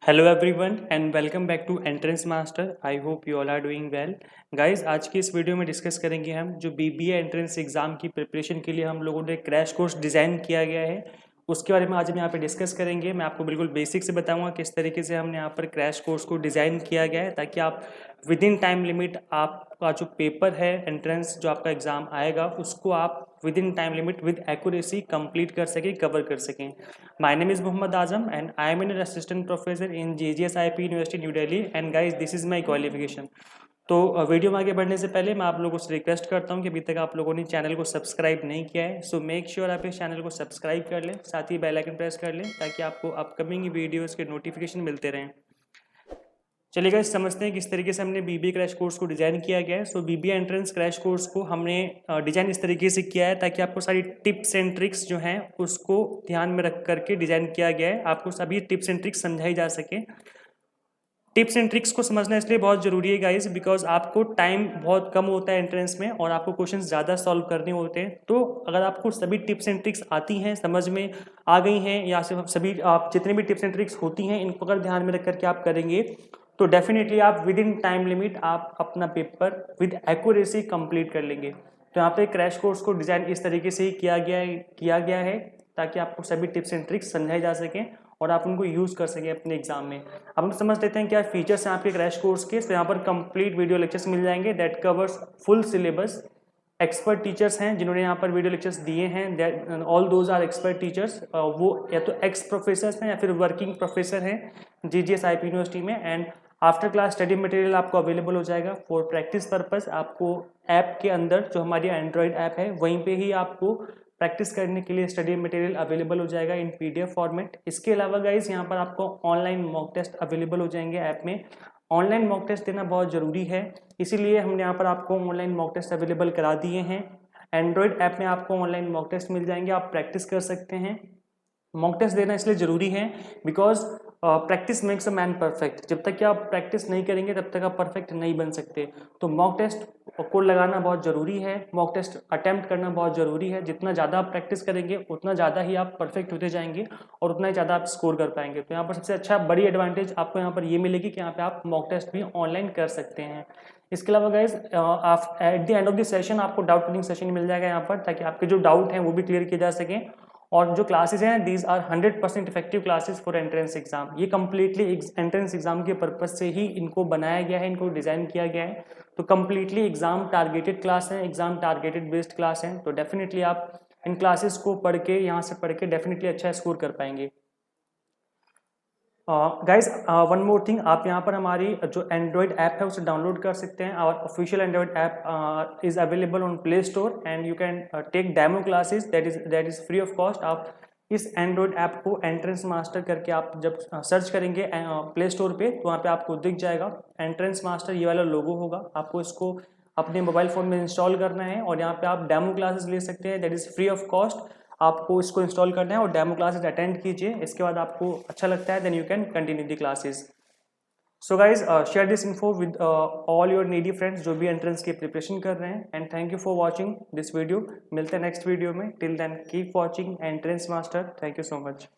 Hello everyone and welcome back to entrance master. I hope you all are doing well. Guys, आज की इस video में discuss करेंगे हम जो बीबीए एंट्रेंस एग्जाम की प्रिपरेशन के लिए हम लोगों ने क्रैश कोर्स डिज़ाइन किया गया है, उसके बारे में आज हम यहाँ पे डिस्कस करेंगे। मैं आपको बिल्कुल बेसिक से बताऊंगा किस तरीके से हमने यहाँ पर क्रैश कोर्स को डिज़ाइन किया गया है, ताकि आप विद इन टाइम लिमिट आपका जो पेपर है एंट्रेंस जो आपका एग्ज़ाम आएगा उसको आप within time limit with accuracy complete कर सकें, कवर कर सकें। My name is Mohammad Azam and I am an assistant professor in JGSIP university new Delhi and guys this is my qualification. तो वीडियो में आगे बढ़ने से पहले मैं आप लोगों से रिक्वेस्ट करता हूं कि अभी तक आप लोगों ने चैनल को सब्सक्राइब नहीं किया है, सो मेक श्योर आप इस चैनल को सब्सक्राइब कर लें, साथ ही बेल आइकन प्रेस कर लें ताकि आपको अपकमिंग वीडियोस के नोटिफिकेशन मिलते रहें। चलिए गाइस, समझते हैं किस तरीके से हमने बीबीए क्रैश कोर्स को डिज़ाइन किया गया है। सो बीबीए एंट्रेंस क्रैश कोर्स को हमने डिज़ाइन इस तरीके से किया है ताकि आपको सारी टिप्स एंड ट्रिक्स जो हैं उसको ध्यान में रख करके डिज़ाइन किया गया है, आपको सभी टिप्स एंड ट्रिक्स समझाई जा सके। टिप्स एंड ट्रिक्स को समझना इसलिए बहुत ज़रूरी है गाइस, बिकॉज आपको टाइम बहुत कम होता है एंट्रेंस में और आपको क्वेश्चंस ज़्यादा सॉल्व करने होते हैं। तो अगर आपको सभी टिप्स एंड ट्रिक्स आती हैं, समझ में आ गई हैं, या सिर्फ सभी आप जितनी भी टिप्स एंड ट्रिक्स होती हैं इनको अगर ध्यान में रख करके आप करेंगे तो डेफिनेटली आप विद इन टाइम लिमिट आप अपना पेपर विद एक्यूरेसी कंप्लीट कर लेंगे। तो यहाँ पे क्रैश कोर्स को डिज़ाइन इस तरीके से ही किया गया है ताकि आपको सभी टिप्स एंड ट्रिक्स समझाए जा सकें और आप उनको यूज़ कर सकें अपने एग्जाम में। अब हम समझ लेते हैं क्या फीचर्स हैं आपके क्रैश कोर्स के। तो यहाँ पर कंप्लीट वीडियो लेक्चर्स मिल जाएंगे that covers full syllabus. Expert teachers हैं जिन्होंने यहाँ पर वीडियो लेक्चर्स दिए हैं, all those are expert teachers. वो या तो एक्स प्रोफेसर हैं या फिर वर्किंग प्रोफेसर हैं JGSIP यूनिवर्सिटी में। And after class study material आपको अवेलेबल हो जाएगा फॉर प्रैक्टिस पर्पस। आपको ऐप के अंदर जो हमारी एंड्रॉयड ऐप है वहीं पे ही आपको प्रैक्टिस करने के लिए स्टडी मटेरियल अवेलेबल हो जाएगा इन PDF फॉर्मेट। इसके अलावा गाइज यहाँ पर आपको ऑनलाइन मॉक टेस्ट अवेलेबल हो जाएंगे ऐप में। ऑनलाइन मॉक टेस्ट देना बहुत ज़रूरी है, इसीलिए हमने यहाँ पर आपको ऑनलाइन मॉक टेस्ट अवेलेबल करा दिए हैं। एंड्रॉयड ऐप में आपको ऑनलाइन मॉक टेस्ट मिल जाएंगे, आप प्रैक्टिस कर सकते हैं। मॉक टेस्ट देना इसलिए ज़रूरी है because practice makes a man perfect. जब तक कि आप प्रैक्टिस नहीं करेंगे तब तक आप परफेक्ट नहीं बन सकते। तो मॉक टेस्ट को लगाना बहुत ज़रूरी है, मॉक टेस्ट अटेम्प्ट करना बहुत ज़रूरी है। जितना ज़्यादा आप प्रैक्टिस करेंगे उतना ज़्यादा ही आप परफेक्ट होते जाएंगे और उतना ही ज़्यादा आप स्कोर कर पाएंगे। तो यहाँ पर सबसे अच्छा बड़ी एडवांटेज आपको यहाँ पर ये मिलेगी कि यहाँ पे आप मॉक टेस्ट भी ऑनलाइन कर सकते हैं। इसके अलावा guys at the end of the session आपको डाउट क्लियरिंग सेशन मिल जाएगा यहाँ पर, ताकि आपके जो डाउट हैं वो भी क्लियर किए जा सकें। और जो क्लासेस हैं these are 100% effective classes for entrance exam. ये कम्प्लीटली एंट्रेंस एग्जाम के पर्पज से ही इनको बनाया गया है, इनको डिज़ाइन किया गया है। तो कम्प्लीटली एग्जाम टारगेटेड क्लास है, एग्जाम टारगेटेड बेस्ड क्लास है। तो डेफिनेटली आप इन क्लासेस को पढ़ के यहाँ से पढ़ के डेफिनेटली अच्छा स्कोर कर पाएंगे। गाइज वन मोर थिंग, आप यहाँ पर हमारी जो एंड्रॉयड ऐप है उसे डाउनलोड कर सकते हैं। और official android app is available on play store and you can take demo classes that is free of cost. आप इस एंड्रॉयड ऐप को एंट्रेंस मास्टर करके आप जब सर्च करेंगे प्ले स्टोर पे तो वहाँ पे आपको दिख जाएगा एंट्रेंस मास्टर, ये वाला लोगो होगा। आपको इसको अपने मोबाइल फ़ोन में इंस्टॉल करना है और यहाँ पे आप डेमो क्लासेस ले सकते हैं, that is free of cost. आपको इसको इंस्टॉल करना है और डेमो क्लासेस अटेंड कीजिए। इसके बाद आपको अच्छा लगता है then you can continue the classes. So guys share this info with all your needy friends जो भी एंट्रेंस की प्रिपरेशन कर रहे हैं। And thank you for watching this video. मिलते हैं नेक्स्ट वीडियो में। Till then keep watching entrance master. Thank you so much.